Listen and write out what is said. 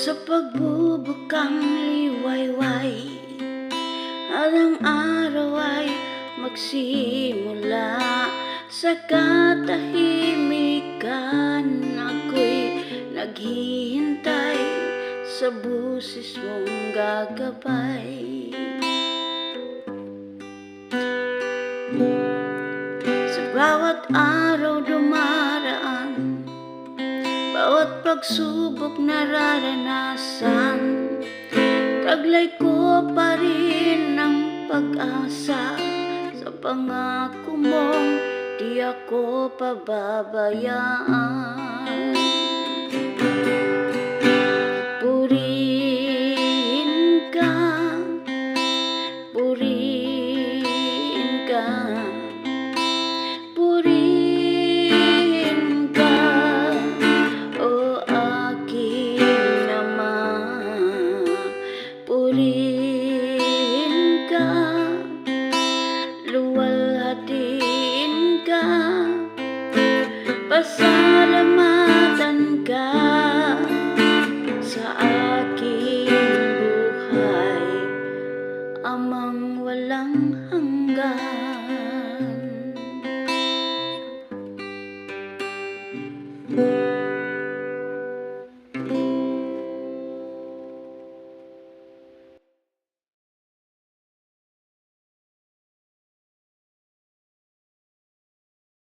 Sa pagbubukang liwayway at ang araw ay magsimula. Sa katahimikan ako'y naghihintay sa busis mong gagabay. Sa bawat araw dumaraan, bawat pagsubok nararanasan, taglay ko pa rin ang pag-asa sa pangako mong di ako pababayaan.